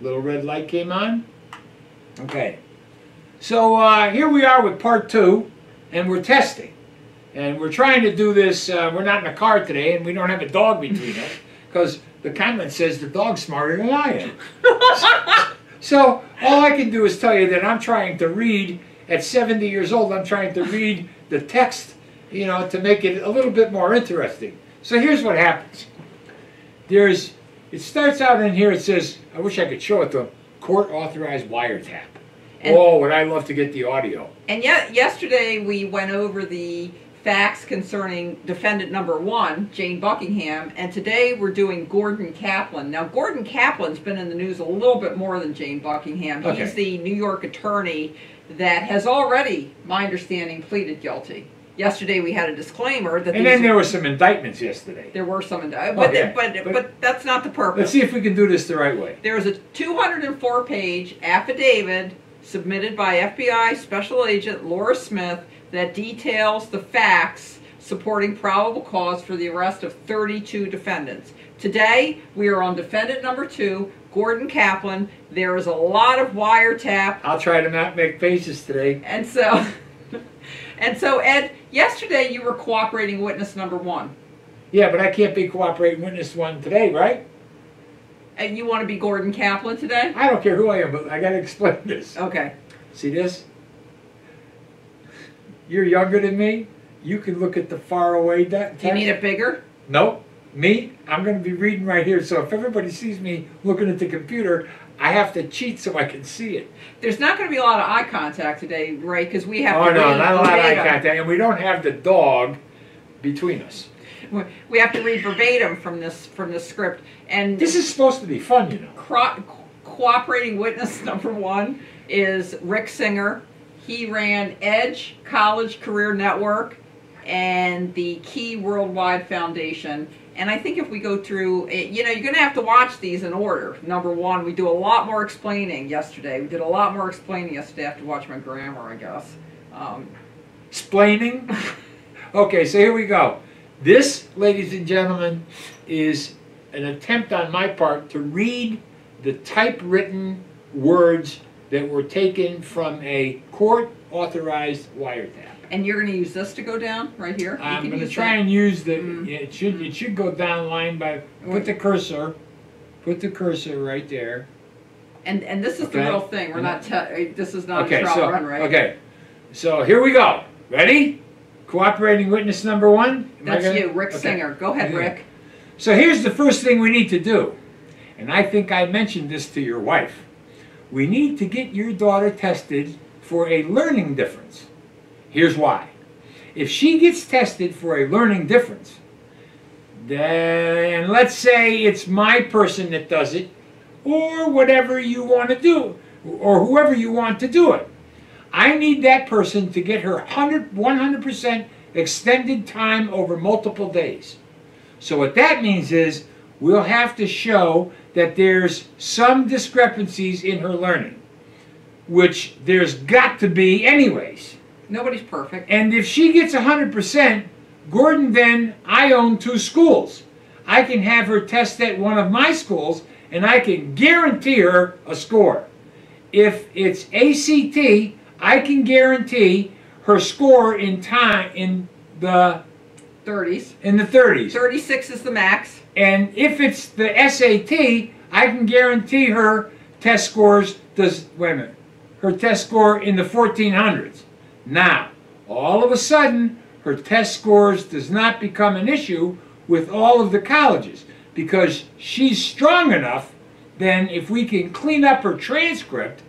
Little red light came on. Okay. So here we are with part 2, and we're testing. And we're trying to do this, we're not in a car today, and we don't have a dog between us, because the comment says the dog's smarter than I am. So all I can do is tell you that I'm trying to read, at 70 years old, I'm trying to read the text, you know, to make it a little bit more interesting. So here's what happens. It starts out in here, it says, I wish I could show it to them, court-authorized wiretap. And, oh, would I love to get the audio. And yet, yesterday we went over the facts concerning defendant number 1, Jane Buckingham, and today we're doing Gordon Caplan. Now, Gordon Caplan's been in the news a little bit more than Jane Buckingham. Okay. He's the New York attorney that has already, my understanding, pleaded guilty. Yesterday we had a disclaimer that... And then there were some indictments yesterday. There were some indictments, but that's not the purpose. Let's see if we can do this the right way. There was a 204-page affidavit submitted by FBI Special Agent Laura Smith that details the facts supporting probable cause for the arrest of 32 defendants. Today, we are on defendant number 2, Gordon Caplan. There is a lot of wiretap. I'll try to not make faces today. And so, Ed, yesterday you were cooperating witness number 1. Yeah, but I can't be cooperating witness 1 today, right? And you want to be Gordon Caplan today? I don't care who I am, but I got to explain this. Okay. See this? You're younger than me. You can look at the far away text. Do you need it bigger? Nope. Me, I'm going to be reading right here. So if everybody sees me looking at the computer, I have to cheat so I can see it. There's not going to be a lot of eye contact today, right? Because we have to read. Oh, no, not a lot of eye contact. And we don't have the dog between us. We have to read verbatim from this script. And this is supposed to be fun, you know. Cooperating witness number 1 is Rick Singer. He ran Edge College Career Network and the Key Worldwide Foundation. And I think if we go through, you know, you're going to have to watch these in order. Number 1, we do a lot more explaining yesterday. We did a lot more explaining yesterday. I have to watch my grammar, I guess. Explaining? Okay, so here we go. This, ladies and gentlemen, is an attempt on my part to read the typewritten words that were taken from a court-authorized wiretap. And you're going to use this to go down right here? I'm going to try and use the. It should go down line by. Put the cursor right there. And this is the real thing. We're not. This is not a trial run, right? Okay. So here we go. Ready? Cooperating witness number 1. That's you, Rick Singer. Go ahead, Rick. So here's the first thing we need to do, and I think I mentioned this to your wife. We need to get your daughter tested for a learning difference. Here's why. If she gets tested for a learning difference, then let's say it's my person that does it, or whatever you want to do, or whoever you want to do it. I need that person to get her 100% extended time over multiple days. So what that means is we'll have to show that there's some discrepancies in her learning, which there's got to be anyways. Nobody's perfect. And if she gets 100%, Gordon, then I own 2 schools. I can have her test at one of my schools, and I can guarantee her a score. If it's ACT, I can guarantee her score in time in the 30s. In the 30s. 36 is the max. And if it's the SAT, I can guarantee her test scores her test score in the 1400s. Now, all of a sudden, her test scores does not become an issue with all of the colleges because she's strong enough. Then if we can clean up her transcript,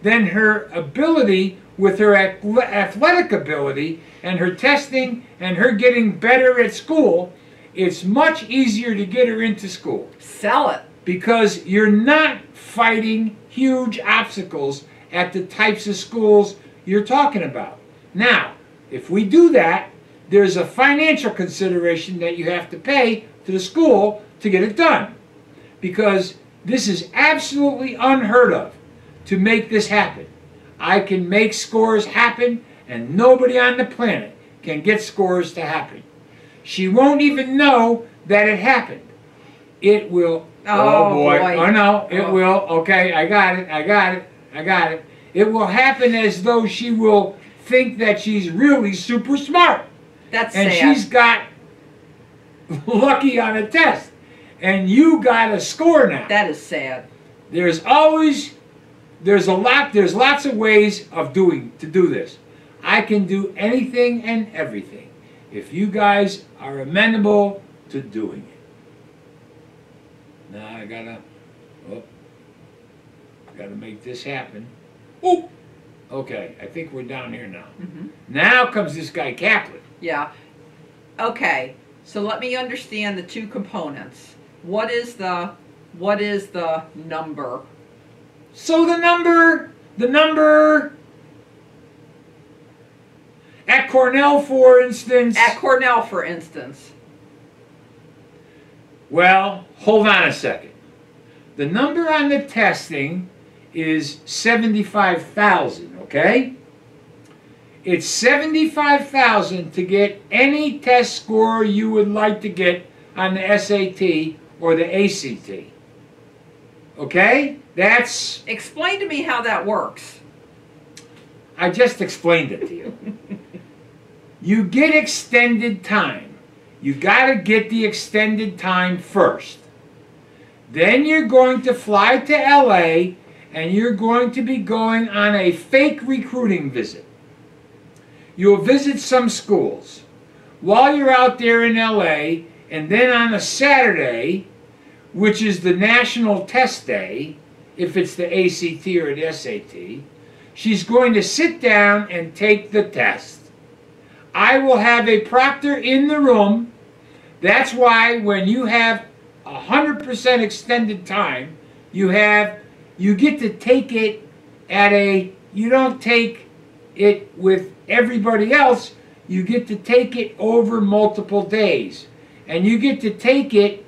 then her ability with her athletic ability and her testing and her getting better at school, it's much easier to get her into school. Sell it. Because you're not fighting huge obstacles at the types of schools you're talking about. Now, if we do that, there's a financial consideration that you have to pay to the school to get it done. Because this is absolutely unheard of to make this happen. I can make scores happen, and nobody on the planet can get scores to happen. She won't even know that it happened. It will Oh, boy. Oh, no, it will. Okay, I got it. It will happen as though she will think that she's really super smart. That's and sad. She's got lucky on a test. And you got a score now. That is sad. There's lots of ways to do this. I can do anything and everything if you guys are amenable to doing it. Now I gotta make this happen. Oh, okay. I think we're down here now. Now comes this guy Caplan. Yeah. Okay. So let me understand the two components. What is the number? So the number at Cornell, for instance. At Cornell, for instance. Well, hold on a second. The number on the testing is 75,000, okay? It's 75,000 to get any test score you would like to get on the SAT or the ACT. Okay? That's... Explain to me how that works. I just explained it to you. You get extended time. You got to get the extended time first. Then you're going to fly to LA and you're going to be going on a fake recruiting visit. You'll visit some schools. While you're out there in LA, and then on a Saturday, which is the national test day, if it's the ACT or the SAT, she's going to sit down and take the test. I will have a proctor in the room. That's why when you have 100% extended time, you get to take it at you don't take it with everybody else, you get to take it over multiple days. And you get to take it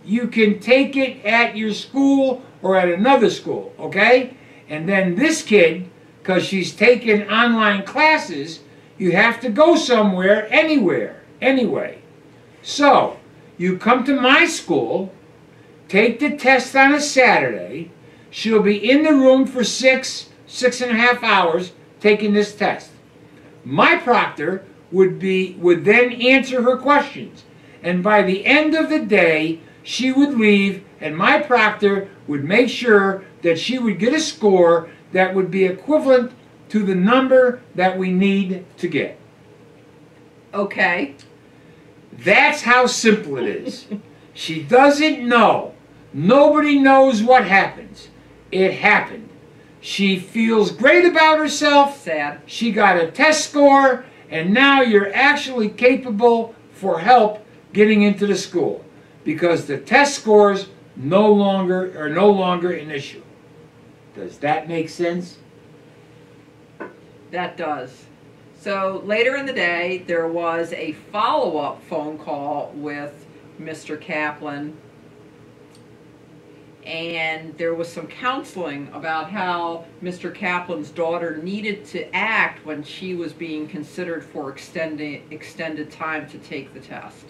you can take it at your school or at another school, okay? And then this kid, because she's taking online classes, you have to go somewhere, anyway. So, you come to my school, take the test on a Saturday, she'll be in the room for 6.5 hours taking this test. My proctor would then answer her questions. And by the end of the day, she would leave, and my proctor would make sure that she would get a score that would be equivalent to the number that we need to get. Okay. That's how simple it is. She doesn't know. Nobody knows what happens. It happened. She feels great about herself. Sad. She got a test score, and now you're actually capable for help getting into the school because the test scores are no longer an issue. Does that make sense? That does. So later in the day, there was a follow-up phone call with Mr. Caplan, and there was some counseling about how Mr. Caplan's daughter needed to act when she was being considered for extended time to take the test.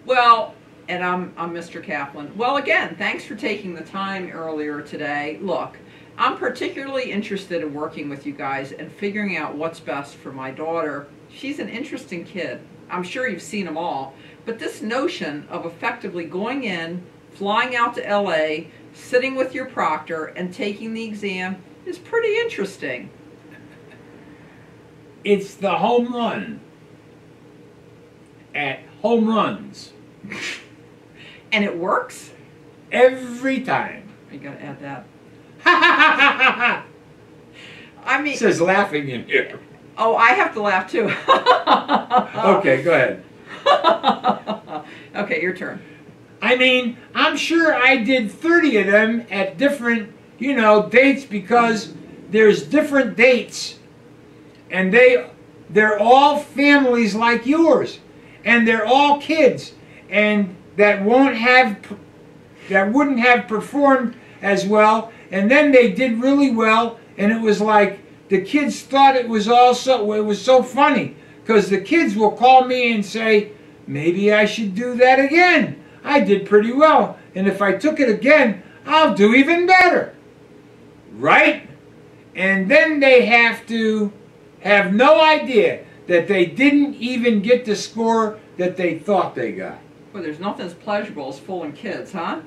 Well, and I'm Mr. Caplan. Well, again, thanks for taking the time earlier today. Look, I'm particularly interested in working with you guys and figuring out what's best for my daughter. She's an interesting kid. I'm sure you've seen them all. But this notion of effectively going in, flying out to LA, sitting with your proctor, and taking the exam is pretty interesting. It's the home run at home runs. And it works? Every time. I gotta add that. Ha ha ha ha ha! I mean... It says laughing in here. Oh, I have to laugh too. Okay, go ahead. Okay, your turn. I mean, I'm sure I did 30 of them at different, dates because there's different dates. And they're all families like yours. And they're all kids. And that wouldn't have performed as well. And then they did really well. And it was like the kids thought it was so funny. Because the kids will call me and say, maybe I should do that again. I did pretty well, and if I took it again, I'll do even better. Right? And then they have to have no idea that they didn't even get the score that they thought they got. Well, there's nothing as pleasurable as fooling kids, huh?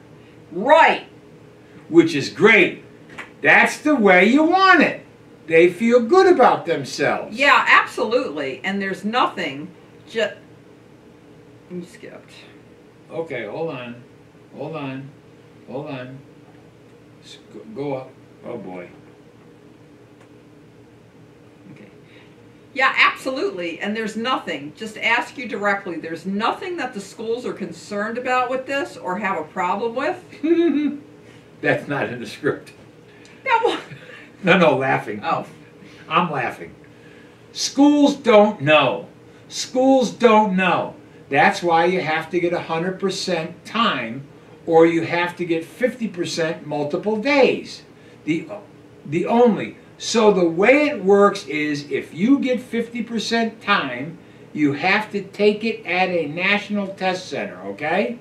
Right! Which is great. That's the way you want it. They feel good about themselves. Yeah, absolutely. And there's nothing just... You skipped. Okay, hold on. Hold on. Hold on. Go up. Oh, boy. Okay. Yeah, absolutely. And there's nothing. Just ask you directly. There's nothing that the schools are concerned about with this or have a problem with? That's not in the script. Yeah, well... No, laughing. Oh. I'm laughing. Schools don't know. Schools don't know. That's why you have to get 100% time, or you have to get 50% multiple days. The only. So the way it works is if you get 50% time, you have to take it at a national test center, okay?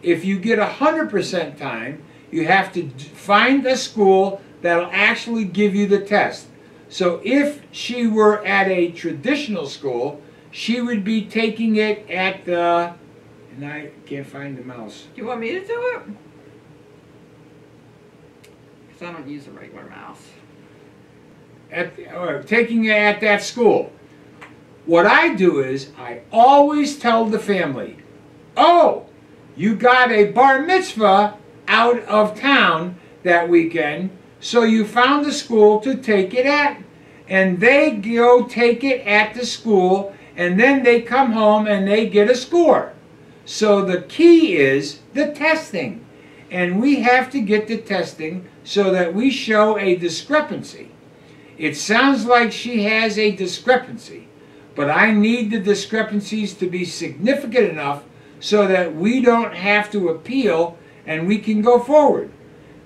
If you get 100% time, you have to find a school that'll actually give you the test. So if she were at a traditional school, she would be taking it at the, and I can't find the mouse. Do you want me to do it? Because I don't use a regular mouse. Taking it at that school. What I do is I always tell the family, oh, you got a bar mitzvah out of town that weekend, so you found a school to take it at. And they go take it at the school, and then they come home and they get a score. So the key is the testing. And we have to get the testing so that we show a discrepancy. It sounds like she has a discrepancy, but I need the discrepancies to be significant enough so that we don't have to appeal and we can go forward.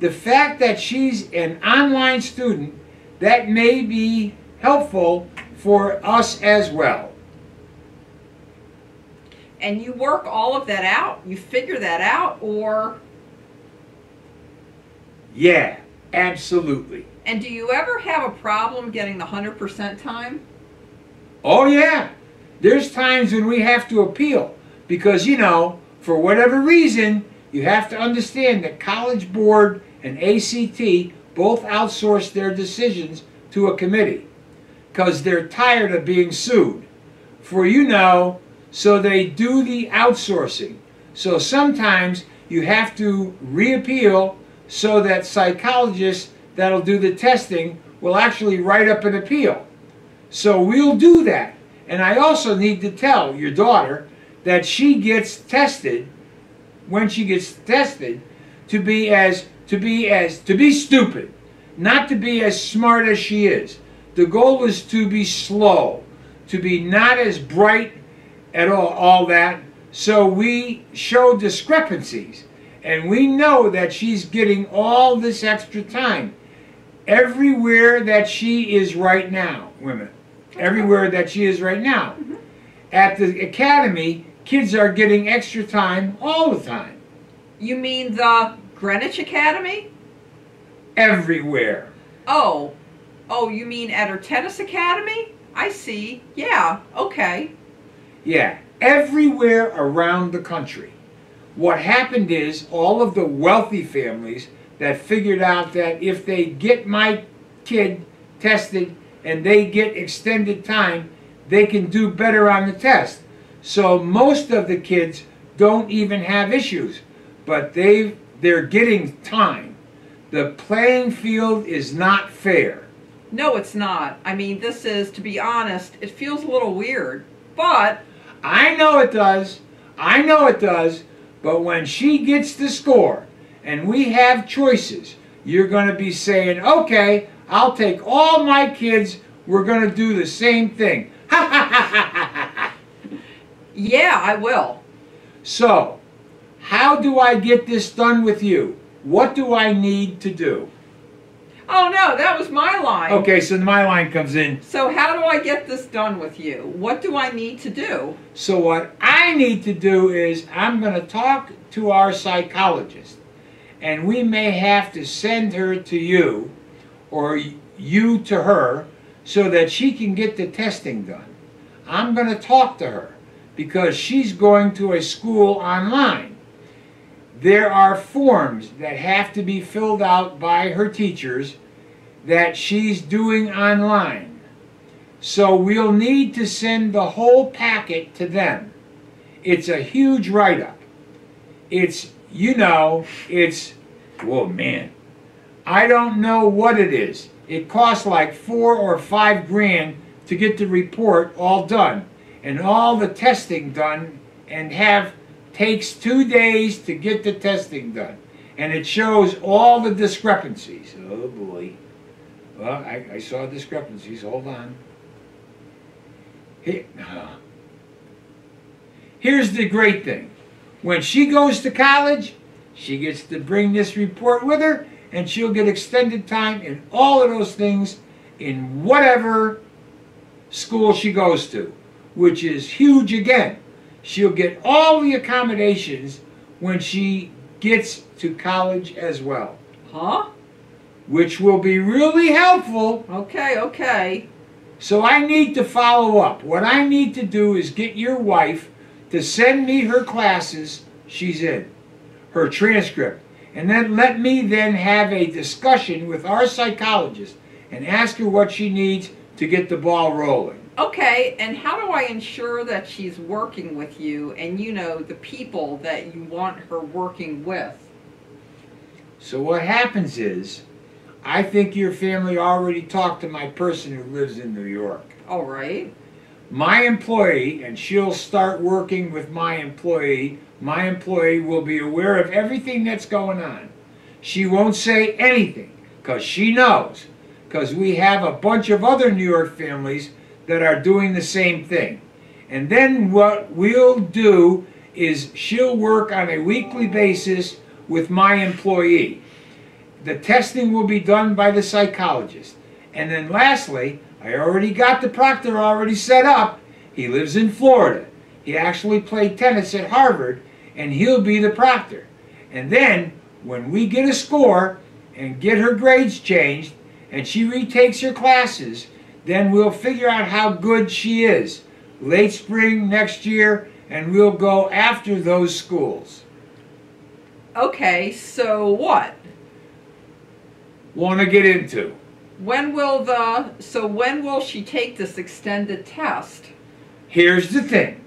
The fact that she's an online student, that may be helpful for us as well. And you work all of that out? You figure that out, or? Yeah, absolutely. And do you ever have a problem getting the 100% time? Oh yeah. There's times when we have to appeal because, you know, for whatever reason, you have to understand that College Board and ACT both outsource their decisions to a committee because they're tired of being sued. For you know, so they do the outsourcing. So sometimes you have to reappeal so that psychologists that'll do the testing will actually write up an appeal. So we'll do that. And I also need to tell your daughter that she gets tested, when she gets tested, to be stupid, not to be as smart as she is. The goal is to be slow, to be not as bright at all that. So we show discrepancies, and we know that she's getting all this extra time everywhere that she is right now, women. Everywhere that she is right now. Mm-hmm. At the academy, kids are getting extra time all the time. You mean the Greenwich Academy? Everywhere. Oh, you mean at her tennis academy? I see. Yeah, okay. Yeah, everywhere around the country. What happened is all of the wealthy families that figured out that if they get my kid tested and they get extended time, they can do better on the test. So most of the kids don't even have issues, but they're getting time. The playing field is not fair. No, it's not. I mean, this is, to be honest, it feels a little weird, but... I know it does. I know it does. But when she gets the score and we have choices, you're going to be saying, okay, I'll take all my kids. We're going to do the same thing. Ha ha ha ha ha. Yeah, I will. So, how do I get this done with you? What do I need to do? Oh no, that was my line. Okay, so my line comes in. So how do I get this done with you? What do I need to do? So what I need to do is I'm going to talk to our psychologist, and we may have to send her to you or you to her so that she can get the testing done. I'm going to talk to her because she's going to a school online. There are forms that have to be filled out by her teachers that she's doing online. So we'll need to send the whole packet to them. It's a huge write-up. It's, you know, it's, whoa man, I don't know what it is. It costs like $4 or $5 grand to get the report all done and all the testing done, and takes 2 days to get the testing done. And it shows all the discrepancies. Oh boy. Well, I saw discrepancies. Hold on. Here's the great thing. When she goes to college, she gets to bring this report with her, and she'll get extended time in all of those things in whatever school she goes to, which is huge again. She'll get all the accommodations when she gets to college as well. Huh? Which will be really helpful. Okay. So I need to follow up. What I need to do is get your wife to send me her classes she's in, her transcript, and then let me then have a discussion with our psychologist and ask her what she needs to get the ball rolling. Okay, and how do I ensure that she's working with you and you know the people that you want her working with? So what happens is, I think your family already talked to my person who lives in New York. All right. My employee, and she'll start working with my employee will be aware of everything that's going on. She won't say anything, because she knows, because we have a bunch of other New York families that are doing the same thing. And then what we'll do is she'll work on a weekly basis with my employee. The testing will be done by the psychologist. And then lastly, I already got the proctor already set up. He lives in Florida. He actually played tennis at Harvard, and he'll be the proctor. And then when we get a score and get her grades changed and she retakes her classes, then we'll figure out how good she is. Late spring next year, and we'll go after those schools. Okay, so what? Want to get into? When will she take this extended test? Here's the thing.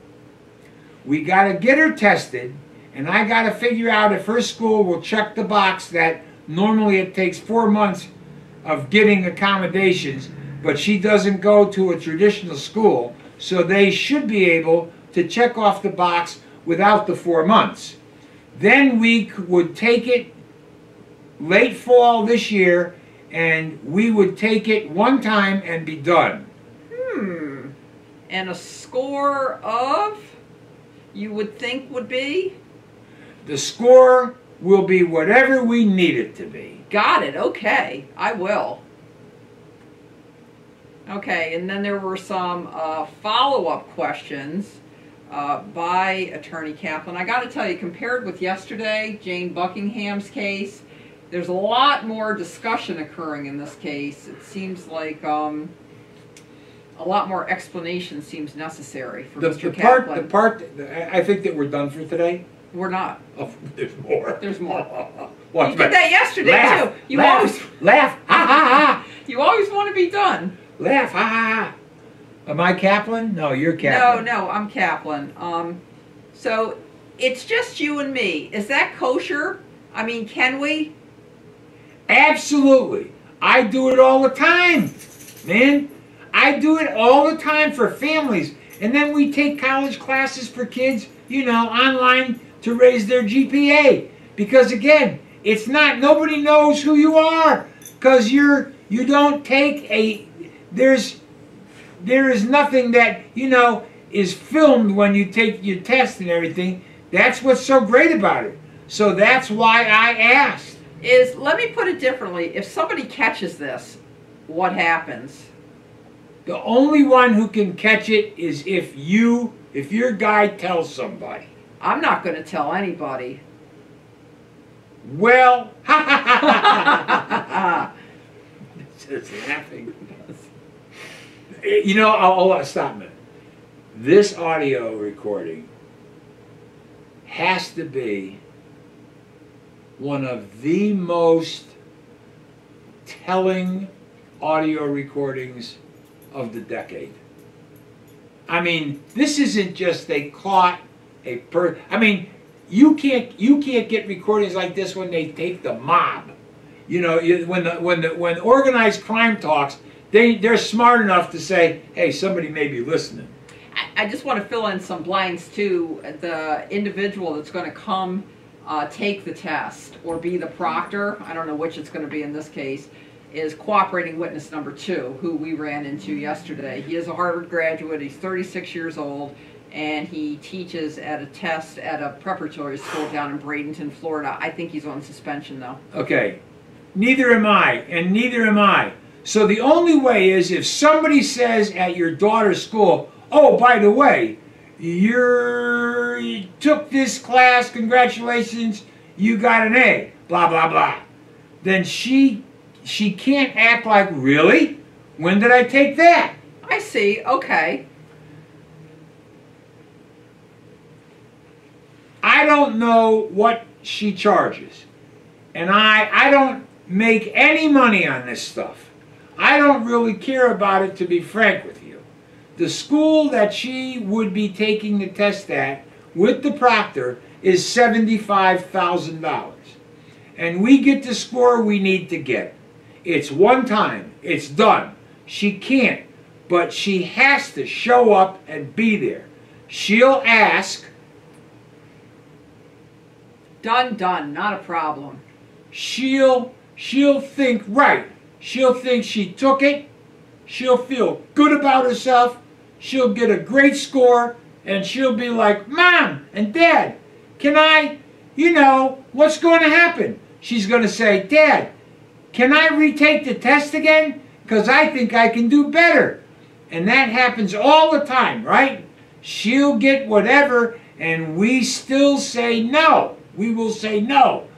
We got to get her tested, and I got to figure out if her school will check the box that normally it takes 4 months of getting accommodations, but she doesn't go to a traditional school, so they should be able to check off the box without the 4 months. Then we would take it late fall this year, and we would take it one time and be done. And a score of, you would think would be? The score will be whatever we need it to be. Got it. Okay, I will. Okay, and then there were some follow-up questions by Attorney Caplan. I got to tell you, compared with yesterday, Jane Buckingham's case, there's a lot more discussion occurring in this case. It seems like a lot more explanation seems necessary for Mr. Caplan. I think that we're done for today. We're not. Oh, there's more. There's more. What, you did that yesterday laugh, too. You laugh, always laugh. Ha ha ha. You always want to be done. Laugh. Ha ha ha. Am I Caplan? No, you're Caplan. No, I'm Caplan. So it's just you and me. Is that kosher? I mean, can we? Absolutely. I do it all the time, man. I do it all the time for families. And then we take college classes for kids, you know, online to raise their GPA. Because again, it's not, nobody knows who you are. Because you don't take there is nothing that, you know, is filmed when you take your test and everything. That's what's so great about it. So that's why I asked. is, let me put it differently. If somebody catches this, what happens? The only one who can catch it is if your guy tells somebody. I'm not going to tell anybody. Well, just laughing. You know, I'll stop a minute. This audio recording has to be one of the most telling audio recordings of the decade. I mean, this isn't just they caught a I mean, you can't get recordings like this when they take the mob. You know, when organized crime talks, they're smart enough to say, hey, somebody may be listening. I just want to fill in some blanks too. The individual that's going to come take the test or be the proctor, I don't know which it's going to be in this case, is cooperating witness number 2, who we ran into yesterday. He is a Harvard graduate. He's 36 years old, and he teaches at a test at a preparatory school down in Bradenton, Florida. I think he's on suspension, though. Okay. Neither am I, and neither am I. So the only way is if somebody says at your daughter's school, oh, by the way, you took this class, congratulations, you got an A, blah, blah, blah. Then she can't act like, really? When did I take that? I see, okay. I don't know what she charges. And I don't make any money on this stuff. I don't really care about it, to be frank with you. The school that she would be taking the test at with the proctor is $75,000. And we get the score we need to get. It's one time. It's done. She can't. But she has to show up and be there. She'll ask. Done, not a problem. She'll think, right. She'll think she took it. She'll feel good about herself. She'll get a great score. And she'll be like, Mom and Dad, can I, what's going to happen? She's going to say, Dad, can I retake the test again? Because I think I can do better. And that happens all the time, right? She'll get whatever, and we still say no. We will say no.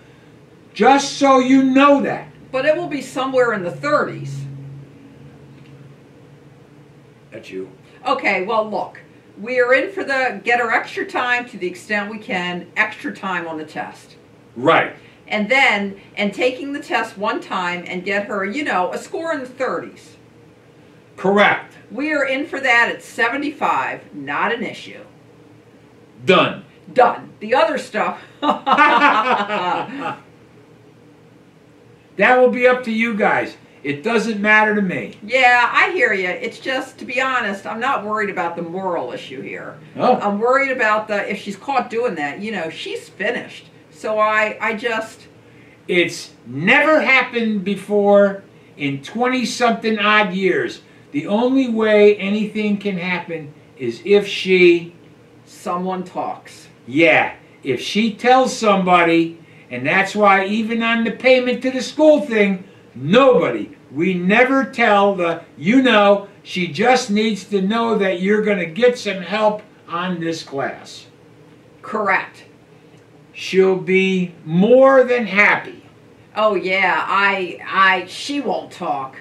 Just so you know that. But it will be somewhere in the 30s. That's you. Okay, well, look. We are in for the get her extra time to the extent we can, extra time on the test. Right. And taking the test one time and get her, a score in the 30s. Correct. We are in for that at 75, not an issue. Done. Done. The other stuff. That will be up to you guys. It doesn't matter to me. Yeah, I hear you. It's just, to be honest, I'm not worried about the moral issue here. Oh. I'm worried about if she's caught doing that, she's finished. So I just... It's never happened before in 20-something odd years. The only way anything can happen is if she... Someone talks. Yeah, if she tells somebody, and that's why even on the payment to the school thing, we never tell she just needs to know that you're going to get some help on this class. Correct. She'll be more than happy. Oh yeah, she won't talk.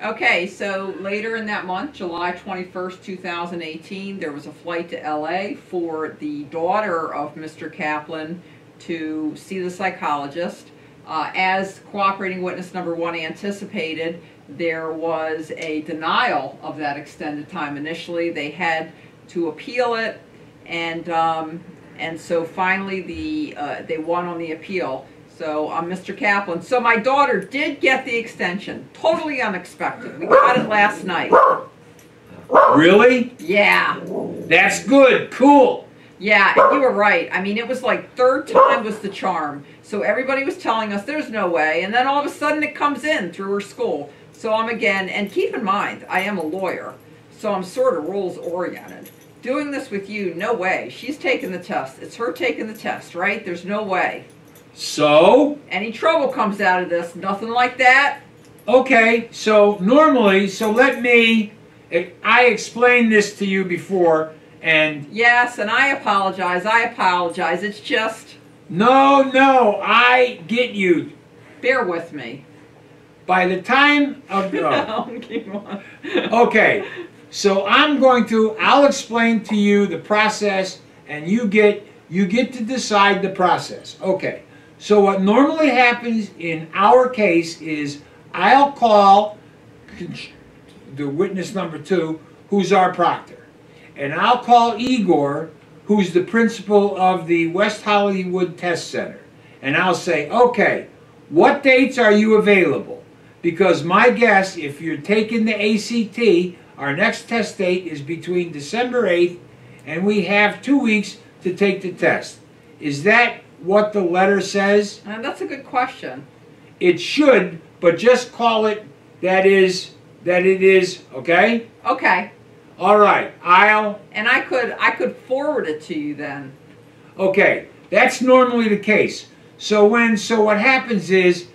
Okay, so later in that month, July 21st, 2018, there was a flight to LA for the daughter of Mr. Caplan to see the psychologist. As cooperating witness number 1 anticipated, there was a denial of that extended time. Initially, they had to appeal it, and so finally they won on the appeal. So Mr. Caplan. So my daughter did get the extension. Totally unexpected. We got it last night. Really? Yeah. That's good. Cool. Yeah, and you were right. I mean, it was like third time was the charm. So everybody was telling us there's no way. And then all of a sudden it comes in through her school. So I'm again, and keep in mind, I am a lawyer. So I'm sort of rules oriented. doing this with you, no way. She's taking the test. It's her taking the test, right? There's no way. So? Any trouble comes out of this, nothing like that. Okay, so normally, I explained this to you before, and... Yes, and I apologize, it's just... No, I get you. Bear with me. By the time of... No, keep on. Okay, so I'll explain to you the process, and you get to decide the process. Okay, so what normally happens in our case is I'll call the witness number 2, who's our proctor, and I'll call Igor, who's the principal of the West Hollywood Test Center, and I'll say, okay, what dates are you available? Because my guess, if you're taking the ACT, our next test date is between December 8th, and we have 2 weeks to take the test. Is that what the letter says? That's a good question. It should, but just call it that it is, okay? Okay. All right, And I could forward it to you then. Okay, that's normally the case. So what happens is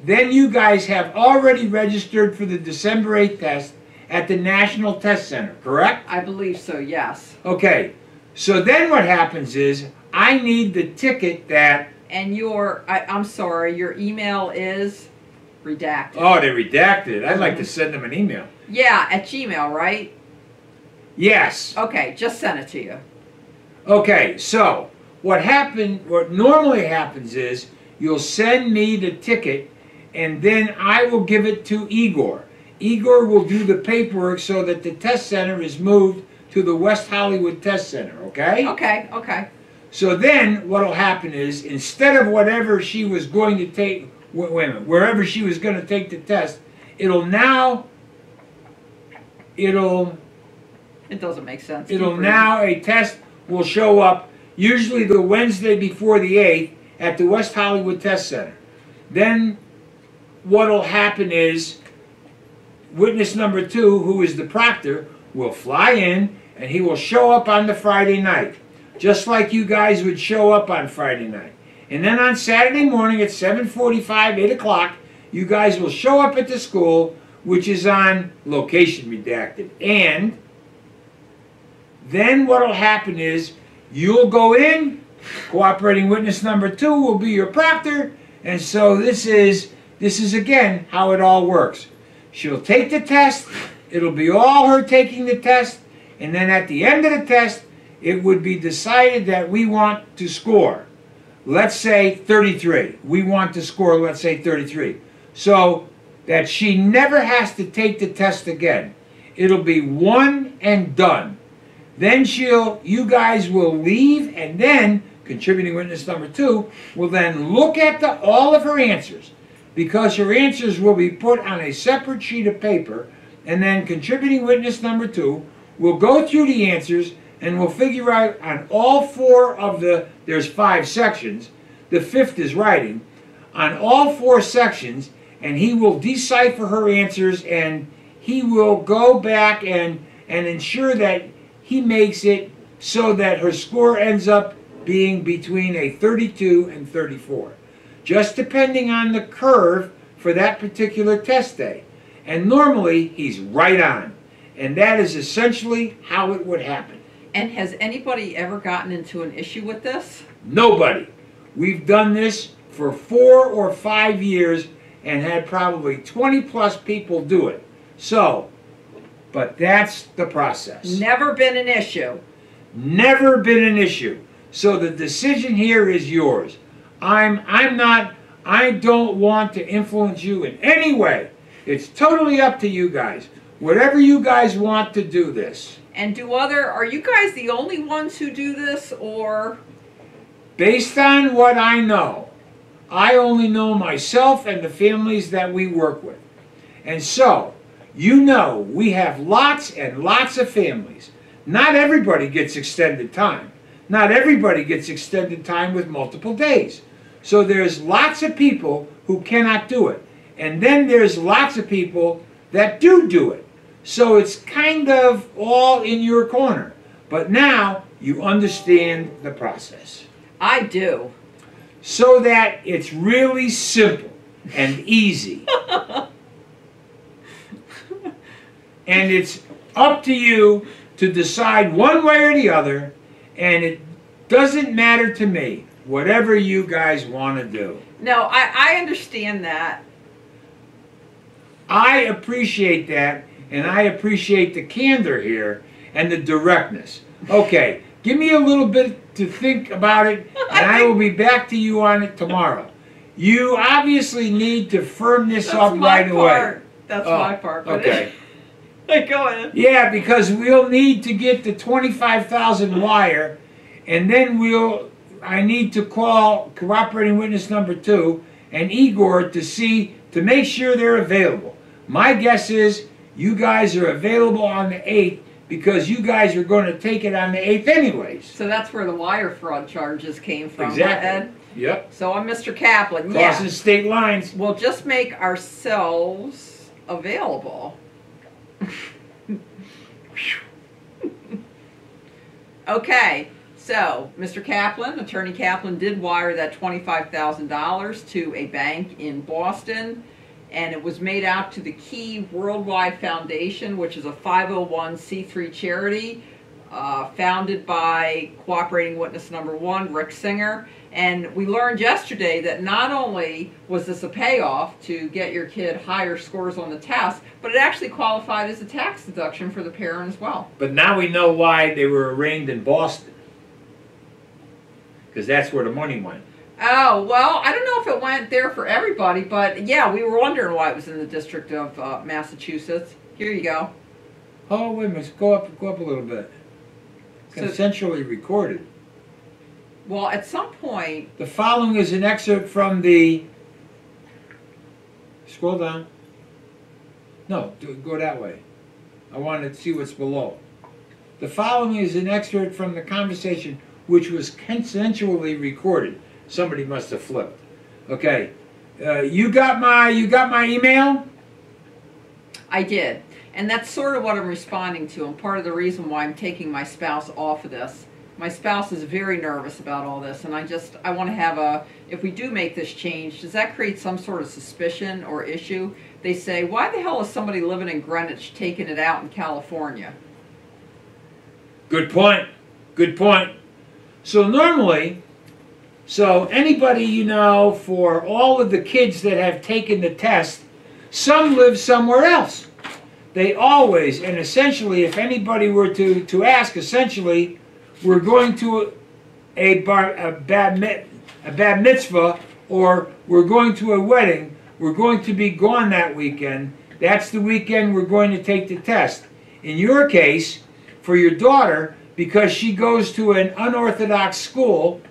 then you guys have already registered for the December 8th test at the National Test Center, correct? I believe so, yes. Okay, so then what happens is I need the ticket that... And I'm sorry, your email is redacted. Oh, they redacted it. I'd like to send them an email. Yeah, at Gmail, right? Yes. Okay, just send it to you. Okay, so what normally happens is you'll send me the ticket and then I will give it to Igor. Igor will do the paperwork so that the test center is moved to the West Hollywood Test Center, okay? Okay. So then what will happen is instead of whatever she was going to take, wait a minute, wherever she was going to take the test, it doesn't make sense. A test will show up usually the Wednesday before the 8th at the West Hollywood Test Center. Then what will happen is witness number 2, who is the proctor, will fly in and he will show up on the Friday night, just like you guys would show up on Friday night. And then on Saturday morning at 7:45, 8 o'clock, you guys will show up at the school, which is on location redacted. And then what will happen is you'll go in, cooperating witness number 2 will be your proctor, and so this is again how it all works. She'll take the test, it'll be all her taking the test, and then at the end of the test, it would be decided that we want to score, let's say 33. We want to score, let's say 33. So that she never has to take the test again. It'll be one and done. Then you guys will leave, and then contributing witness number 2 will then look at all of her answers, because her answers will be put on a separate sheet of paper, and then contributing witness number 2 will go through the answers and will figure out on all 4 of there's 5 sections, the 5th is writing, on all 4 sections, and he will decipher her answers, and he will go back and ensure that he makes it so that her score ends up being between a 32 and 34, just depending on the curve for that particular test day. And normally he's right on, and that is essentially how it would happen. And has anybody ever gotten into an issue with this? Nobody. We've done this for 4 or 5 years and had probably 20 plus people do it. So, but that's the process. Never been an issue. Never been an issue. So the decision here is yours. I don't want to influence you in any way. It's totally up to you guys. Whatever you guys want to do this. And are you guys the only ones who do this, or? Based on what I know, I only know myself and the families that we work with. And so, you know, we have lots and lots of families. Not everybody gets extended time. Not everybody gets extended time with multiple days. So there's lots of people who cannot do it. And then there's lots of people that do it. So it's kind of all in your corner. But now you understand the process. I do. So that it's really simple and easy. And it's up to you to decide one way or the other, and it doesn't matter to me, whatever you guys want to do. No, I understand that. I appreciate that, and I appreciate the candor here and the directness. Okay, give me a little bit to think about it, and I will be back to you on it tomorrow. You obviously need to firm this up right away. That's my part. Okay. Go ahead. Yeah, because we'll need to get the 25,000 wire, and then I need to call cooperating witness number 2 and Igor to make sure they're available. My guess is you guys are available on the 8th because you guys are going to take it on the 8th anyways. So that's where the wire fraud charges came from, exactly. Ed? Yep. So I'm Mr. Caplan. Crossing state lines. We'll just make ourselves available. Okay, so Mr. Caplan, Attorney Caplan, did wire that $25,000 to a bank in Boston, and it was made out to the Key Worldwide Foundation, which is a 501c3 charity founded by cooperating witness number 1, Rick Singer. And we learned yesterday that not only was this a payoff to get your kid higher scores on the test, but it actually qualified as a tax deduction for the parent as well. But now we know why they were arraigned in Boston. Because that's where the money went. Oh, well, I don't know if it went there for everybody, but yeah, we were wondering why it was in the District of Massachusetts. Here you go. Oh, wait a minute. Go up a little bit. Consensually recorded. Well, at some point... The following is an excerpt from the... Scroll down. No, go that way. I want to see what's below. The following is an excerpt from the conversation which was consensually recorded. Somebody must have flipped. Okay. You got my email? I did. And that's sort of what I'm responding to, and part of the reason why I'm taking my spouse off of this. My spouse is very nervous about all this, and I want to have if we do make this change, does that create some sort of suspicion or issue? They say, why the hell is somebody living in Greenwich taking it out in California? Good point. Good point. So normally, anybody you know, for all of the kids that have taken the test, some live somewhere else. They always, and essentially, if anybody were to ask, essentially, we're going to a bad mitzvah, or we're going to a wedding, we're going to be gone that weekend, that's the weekend we're going to take the test. In your case, for your daughter, because she goes to an unorthodox school,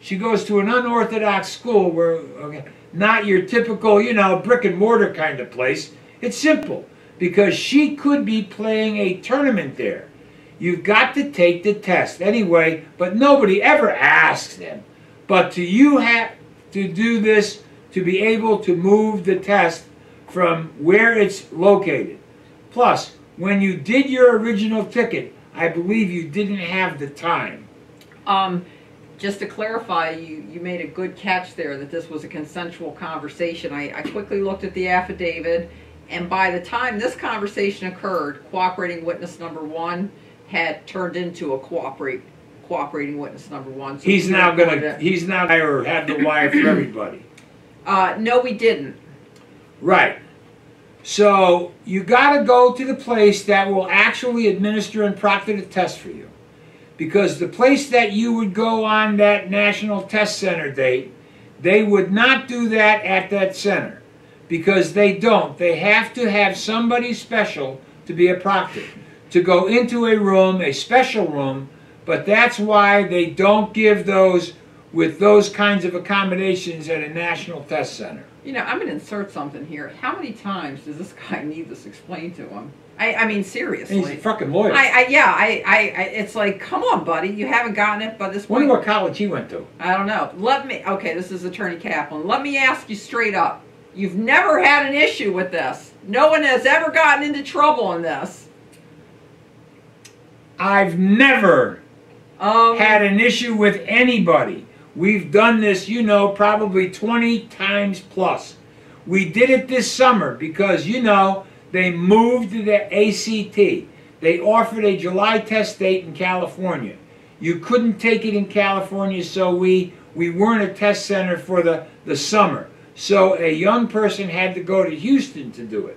she goes to an unorthodox school where, okay, not your typical, brick and mortar kind of place. It's simple. Because she could be playing a tournament there. You've got to take the test anyway, but nobody ever asks them. But you have to do this to be able to move the test from where it's located. Plus, when you did your original ticket, I believe you didn't have the time. Just to clarify, you made a good catch there that this was a consensual conversation. I quickly looked at the affidavit. And by the time this conversation occurred, cooperating witness number 1 had turned into a cooperating witness number 1. So he's now have the wire for everybody. No, we didn't. Right. So you got to go to the place that will actually administer and proctor the test for you. Because the place that you would go on that National Test Center date, they would not do that at that center. Because they don't. They have to have somebody special to be a proctor, to go into a room, a special room, but that's why they don't give those with those kinds of accommodations at a national test center. I'm going to insert something here. How many times does this guy need this explained to him? I mean, seriously. And he's a fucking lawyer. It's like, come on, buddy. You haven't gotten it by this point. Wonder what college he went to. I don't know. Okay, this is Attorney Caplan. Let me ask you straight up. You've never had an issue with this. No one has ever gotten into trouble in this. I've never had an issue with anybody. We've done this, you know, probably 20 times plus. We did it this summer because, you know, they moved the ACT. They offered a July test date in California. You couldn't take it in California, so we weren't a test center for the summer. So a young person had to go to Houston to do it.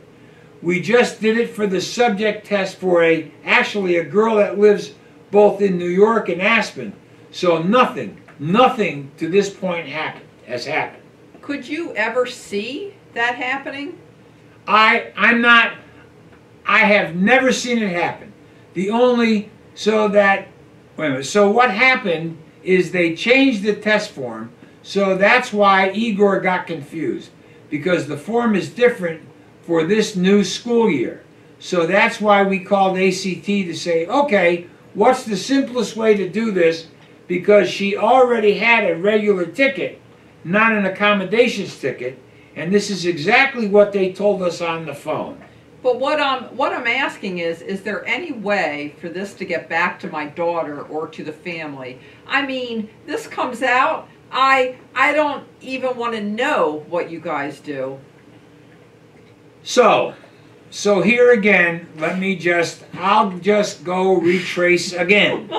We just did it for the subject test for actually a girl that lives both in New York and Aspen. So nothing to this point has happened. Could you ever see that happening? I have never seen it happen. So what happened is they changed the test form, so that's why Igor got confused, because the form is different for this new school year. So that's why we called ACT to say, okay, what's the simplest way to do this, because she already had a regular ticket, not an accommodations ticket, and this is exactly what they told us on the phone. But what I'm asking is there any way for this to get back to my daughter or to the family? I mean, this comes out, I don't even want to know what you guys do. So here again, I'll just go retrace again.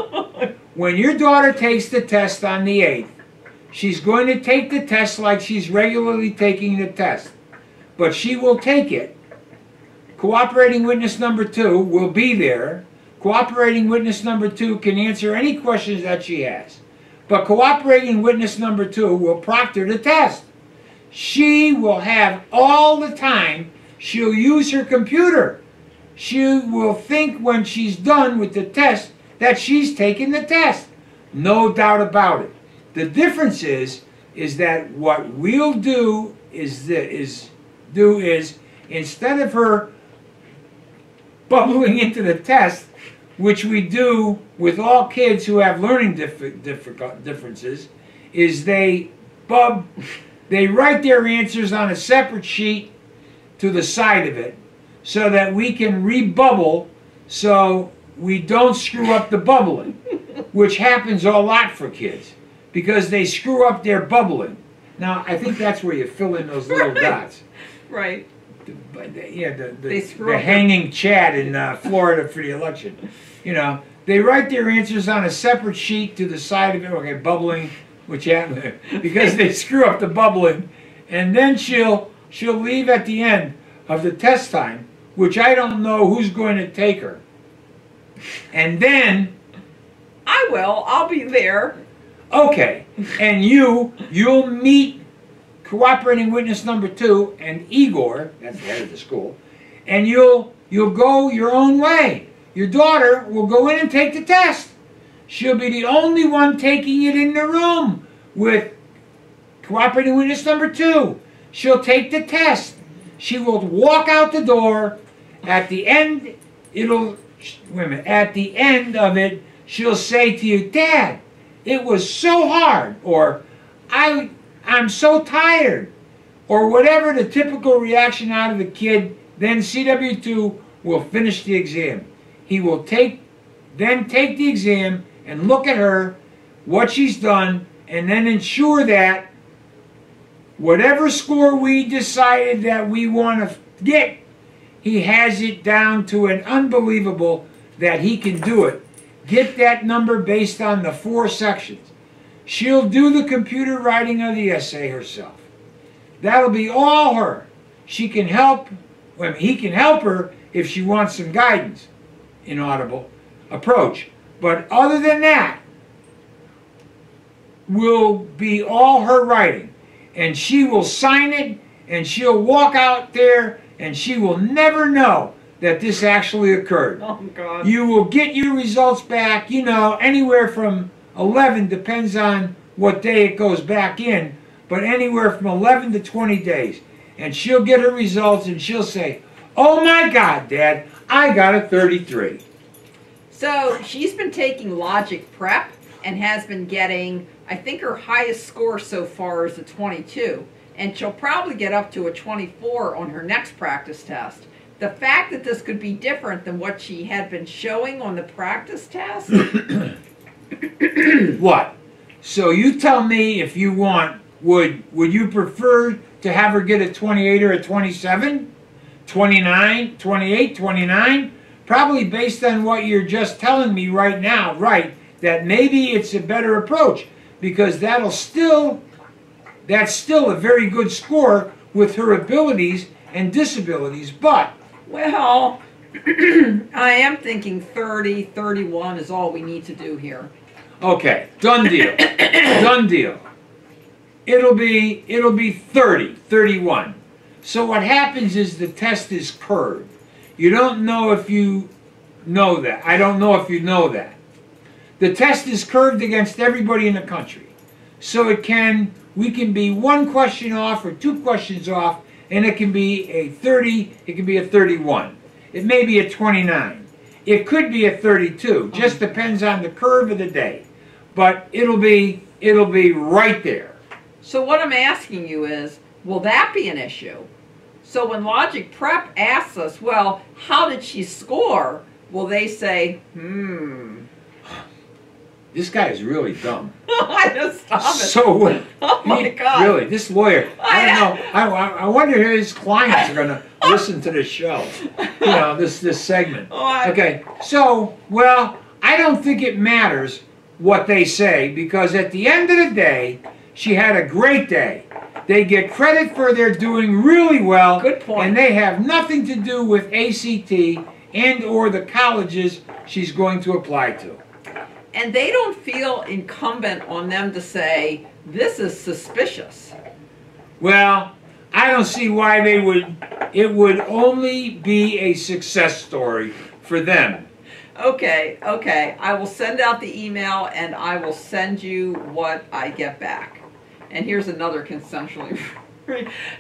When your daughter takes the test on the 8th, she's going to take the test like she's regularly taking the test. But she will take it. Cooperating witness number 2 will be there. Cooperating witness number 2 can answer any questions that she has. But cooperating witness number 2 will proctor the test. She will have all the time. She'll use her computer. She will think when she's done with the test that she's taken the test. No doubt about it. The difference is that what we'll do is instead of her bubbling into the test, which we do with all kids who have learning differences, is they write their answers on a separate sheet to the side of it so that we can rebubble so we don't screw up the bubbling, which happens a lot for kids because they screw up their bubbling. Now, I think that's where you fill in those little dots. Right. The hanging Chad in Florida for the election. You know, they write their answers on a separate sheet to the side of it. Okay, bubbling, which happened because they screw up the bubbling, and then she'll leave at the end of the test time, which I don't know who's going to take her. And then I will. I'll be there. Okay, and you'll meet cooperating witness number 2 and Igor, that's the head of the school, and you'll go your own way. Your daughter will go in and take the test. She'll be the only one taking it in the room with cooperating witness number 2. She'll take the test. She will walk out the door. At the end, at the end of it, she'll say to you, "Dad, it was so hard," or I'm so tired, or whatever the typical reaction out of the kid. Then CW2 will finish the exam. He will take the exam and look at her, what she's done, and then ensure that whatever score we decided that we want to get, he has it down to an unbelievable that he can do it. Get that number based on the 4 sections. She'll do the computer writing of the essay herself. That'll be all her. She can help, he can help her if she wants some guidance, inaudible approach. But other than that, will be all her writing. And she will sign it, and she'll walk out there, and she will never know that this actually occurred. Oh, God. You will get your results back, you know, anywhere from 11, depends on what day it goes back in, but anywhere from 11 to 20 days. And she'll get her results, and she'll say, "Oh my God, Dad, I got a 33. So she's been taking logic prep and has been getting, I think her highest score so far is a 22. and she'll probably get up to a 24 on her next practice test. The fact that this could be different than what she had been showing on the practice test. What? So you tell me if you want, would you prefer to have her get a 28 or a 27? 29, 28, 29? Probably based on what you're just telling me right now, right, that maybe it's a better approach, because that's still a very good score with her abilities and disabilities, but... Well, I am thinking 30, 31 is all we need to do here. Okay, done deal. Done deal. It'll be 30, 31. So what happens is the test is curved. You don't know if you know that. I don't know if you know that. The test is curved against everybody in the country. So we can be one question off or two questions off, and it can be a 30, it can be a 31. It may be a 29. It could be a 32. Just depends on the curve of the day. But it'll be right there. So what I'm asking you is, will that be an issue? So when Logic Prep asks us, well, how did she score? Will they say, This guy is really dumb. I just stop it. So, oh my God. Really, this lawyer, I don't know. I wonder if his clients are going to listen to this show. You know, this segment. Okay, so, well, I don't think it matters what they say, because at the end of the day, she had a great day. They get credit for their doing really well. Good point. And they have nothing to do with ACT and or the colleges she's going to apply to. And they don't feel incumbent on them to say, this is suspicious. Well, I don't see why they would. It would only be a success story for them. Okay, okay. I will send out the email and I will send you what I get back. And here's another consensually.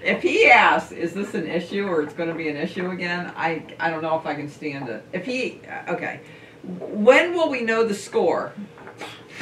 If he asks, is this an issue or it's going to be an issue again, I don't know if I can stand it. If he, okay. When will we know the score?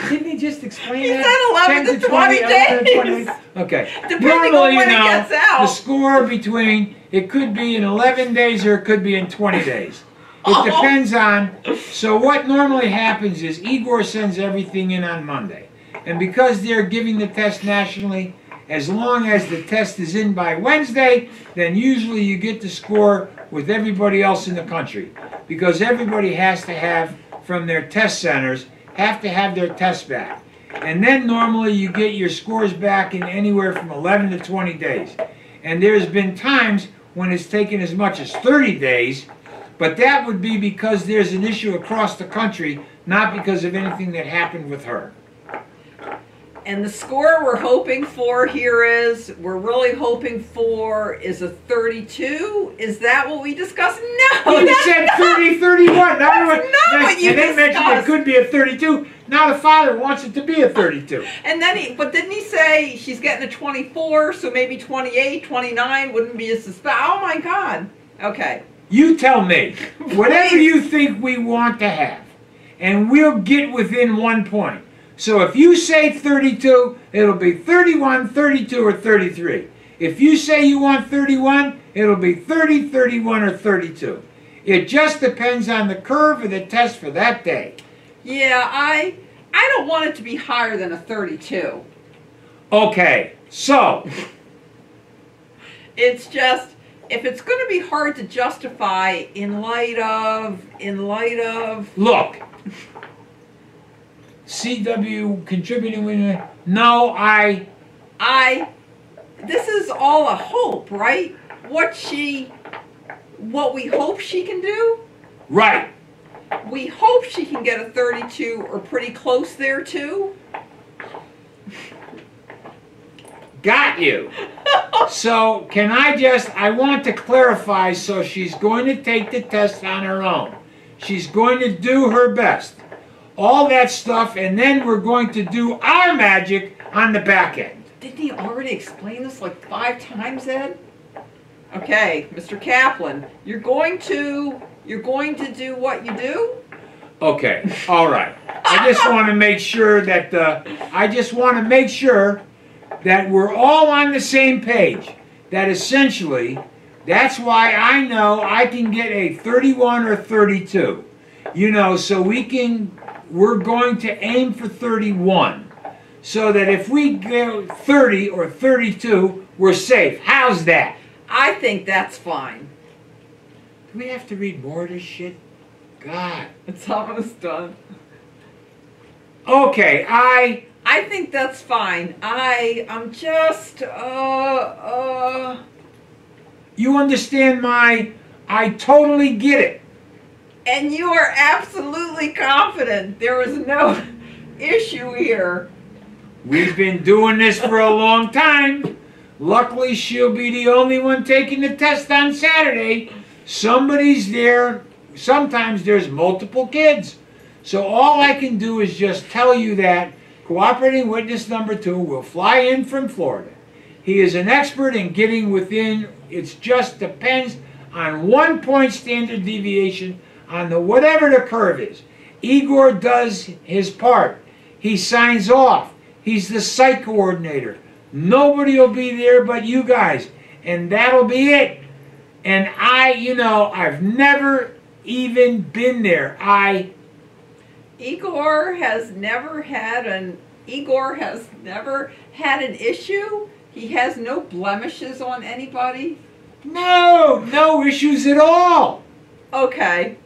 Didn't he just explain he that? He said 11 to 20 days. 20. Okay. Depending on when it gets out. The score between, it could be in 11 days or it could be in 20 days. It depends on, so what normally happens is Igor sends everything in on Monday. And because they're giving the test nationally, as long as the test is in by Wednesday, then usually you get the score with everybody else in the country. Because everybody has to have, from their test centers, have to have their test back. And then normally you get your scores back in anywhere from 11 to 20 days. And there's been times when it's taken as much as 30 days, but that would be because there's an issue across the country, not because of anything that happened with her. And the score we're hoping for here is, we're really hoping for is a 32. Is that what we discussed? No, you said 30, 31. That's not what you discussed. And they mentioned it could be a 32. Now the father wants it to be a 32. And then but didn't he say she's getting a 24, so maybe 28, 29 wouldn't be as suspect? Oh my God. Okay. You tell me. Whatever you think we want to have. And we'll get within 1 point. So if you say 32, it'll be 31, 32, or 33. If you say you want 31, it'll be 30, 31, or 32. It just depends on the curve of the test for that day. Yeah, I don't want it to be higher than a 32. Okay, so. It's just, if it's going to be hard to justify in light of. Look. CW contributing with no, this is all a hope, right? What we hope she can do? Right. We hope she can get a 32 or pretty close there too. Got you. So I want to clarify, so she's going to take the test on her own. She's going to do her best. All that stuff, and then we're going to do our magic on the back end. Didn't he already explain this like 5 times, Ed? Okay, Mr. Caplan, you're going to do what you do? Okay, all right. I just want to make sure that that we're all on the same page. That essentially, that's why I know I can get a 31 or 32. You know, so we're going to aim for 31. So that if we go 30 or 32, we're safe. How's that? I think that's fine. Do we have to read more of this shit? God. It's almost done. Okay, I think that's fine. I'm just, You understand I totally get it. And you are absolutely confident there was no issue here. We've been doing this for a long time. Luckily, she'll be the only one taking the test on Saturday. Somebody's there. Sometimes there's multiple kids. So all I can do is just tell you that cooperating witness number 2 will fly in from Florida. He is an expert in getting within, it just depends on 1 point standard deviation on whatever the curve is. Igor does his part. He signs off. He's the site coordinator. Nobody will be there but you guys. And that'll be it. And I've never even been there. Igor has never had an issue. He has no blemishes on anybody. No issues at all. Okay.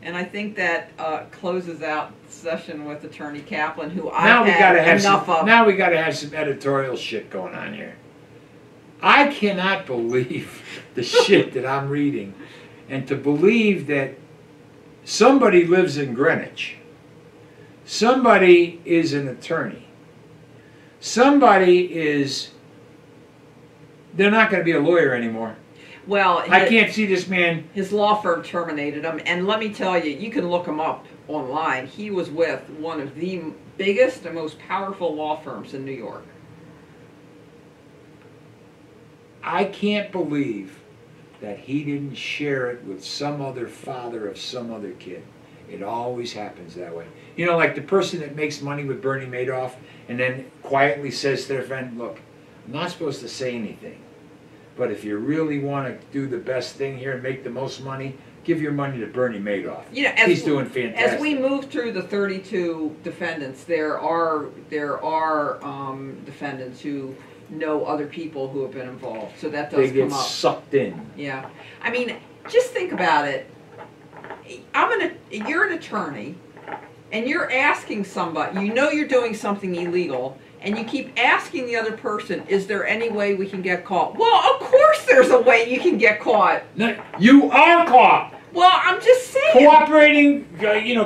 And I think that closes out the session with Attorney Caplan, who I've had enough of. Now we got to have some editorial shit going on here. I cannot believe the shit that I'm reading, and to believe that somebody lives in Greenwich, somebody is an attorney, they're not going to be a lawyer anymore. Well, I can't see this man. His law firm terminated him, and let me tell you, you can look him up online. He was with one of the biggest and most powerful law firms in New York. I can't believe that he didn't share it with some other father of some other kid. It always happens that way. You know, like the person that makes money with Bernie Madoff and then quietly says to their friend, look, I'm not supposed to say anything, but if you really want to do the best thing here and make the most money, give your money to Bernie Madoff. You know, he's doing fantastic. As we move through the 32 defendants, there are defendants who know other people who have been involved, so that does come up. They get sucked in. Yeah, I mean, just think about it. You're an attorney, and you're asking somebody. You know you're doing something illegal, and you keep asking the other person, "Is there any way we can get caught?" Well, of course there's a way you can get caught. No, you are caught. Well, I'm just saying. Cooperating,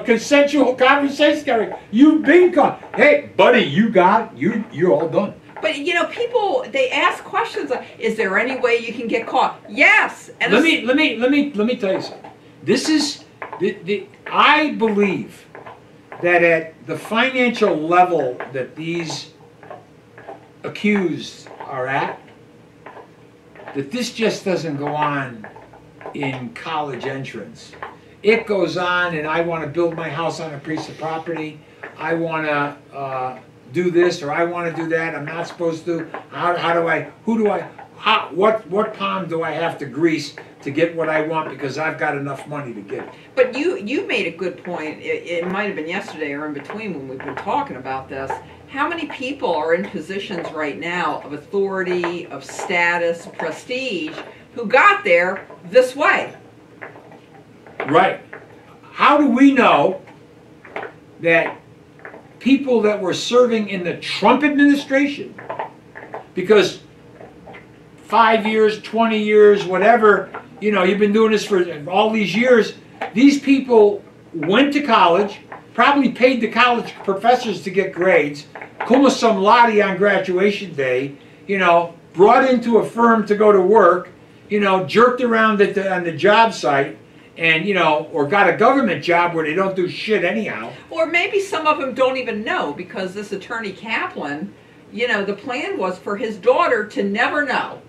consensual conversation. You've been caught. Hey, buddy, you got it. You're all done. But people, they ask questions like, "Is there any way you can get caught?" Yes. And let me tell you something. This is I believe that at the financial level that these accused are at, that this just doesn't go on in college entrance. It goes on, and I want to build my house on a piece of property. I want to do this, or I want to do that. I'm not supposed to. What palm do I have to grease to get what I want because I've got enough money to get it? But you made a good point. It might have been yesterday or in between when we've been talking about this. How many people are in positions right now of authority, of status, prestige, who got there this way? Right. How do we know that people that were serving in the Trump administration, because 5 years, 20 years, whatever, you've been doing this for all these years, these people went to college, probably paid the college professors to get grades, cum laude on graduation day, brought into a firm to go to work, jerked around on the job site, and or got a government job where they don't do shit anyhow. Or maybe some of them don't even know, because this Attorney Caplan, the plan was for his daughter to never know.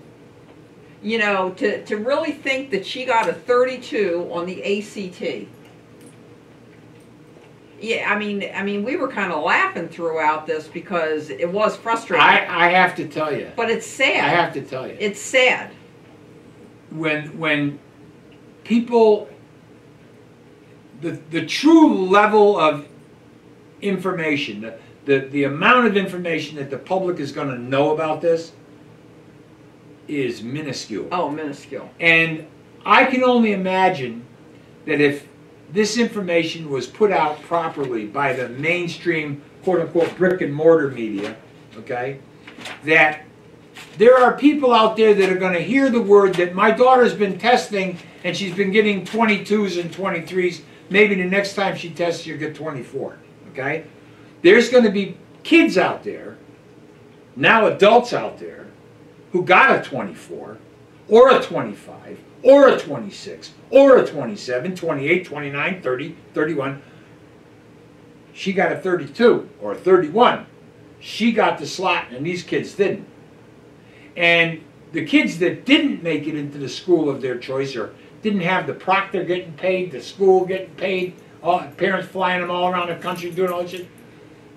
To really think that she got a 32 on the ACT. Yeah, I mean, we were kind of laughing throughout this because it was frustrating. I have to tell you. But it's sad. I have to tell you. It's sad. When people, the true level of information, the amount of information that the public is going to know about this is minuscule. Oh, minuscule. And I can only imagine that if this information was put out properly by the mainstream, quote-unquote, brick-and-mortar media, okay, that there are people out there that are going to hear the word that my daughter's been testing and she's been getting 22s and 23s. Maybe the next time she tests, she'll get 24, okay? There's going to be kids out there, now adults out there, who got a 24, or a 25, or a 26, or a 27, 28, 29, 30, 31. She got a 32 or a 31. She got the slot and these kids didn't. And the kids that didn't make it into the school of their choice or didn't have the proctor getting paid, the school getting paid, all, parents flying them all around the country doing all that shit,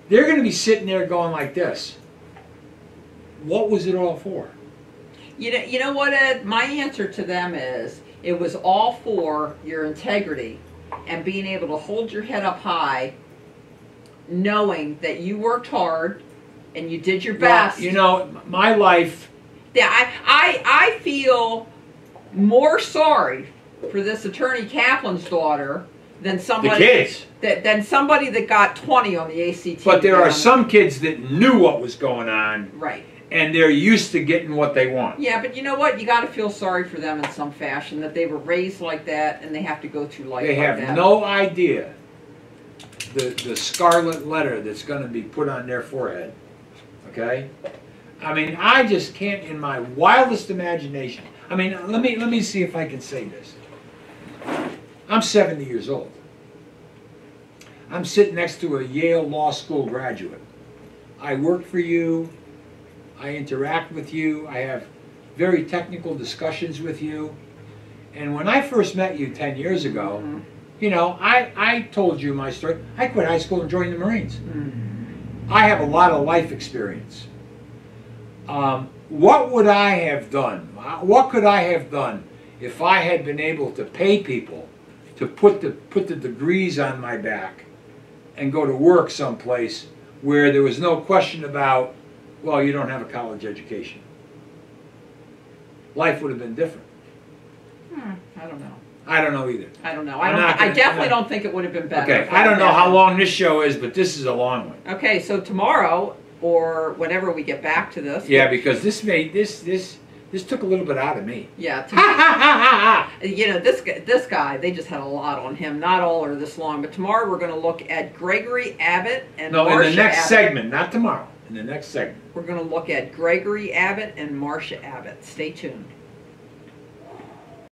they're going to be sitting there going like this. What was it all for? You know what, Ed? My answer to them is, it was all for your integrity and being able to hold your head up high, knowing that you worked hard and you did your best. Well, you know, my life... Yeah, I feel more sorry for this Attorney Caplan's daughter than somebody... The kids. Than somebody that got 20 on the ACT. But there are some kids that knew what was going on. Right. And they're used to getting what they want. Yeah, but you know what? You got to feel sorry for them in some fashion, that they were raised like that and they have to go through life They like have that. no idea the scarlet letter that's going to be put on their forehead. Okay? I mean, I just can't, in my wildest imagination. I mean, let me see if I can say this. I'm 70 years old. I'm sitting next to a Yale Law School graduate. I work for you. I interact with you. I have very technical discussions with you. And when I first met you 10 years ago, you know, I told you my story. I quit high school and joined the Marines. I have a lot of life experience. What would I have done? What could I have done if I had been able to pay people to put the degrees on my back and go to work someplace where there was no question about, well, you don't have a college education? Life would have been different. I don't know. I don't know either. I don't know. I definitely don't think it would have been better. Okay, I don't know how long this show is, but this is a long one. Okay, so tomorrow, or whenever we get back to this. Yeah, because this took a little bit out of me. Yeah. You know, this guy, they just had a lot on him. Not all are this long, but tomorrow we're going to look at Gregory Abbott and Marcia in the next Abbott. segment, not tomorrow. In the next segment. We're going to look at Gregory Abbott and Marcia Abbott. Stay tuned.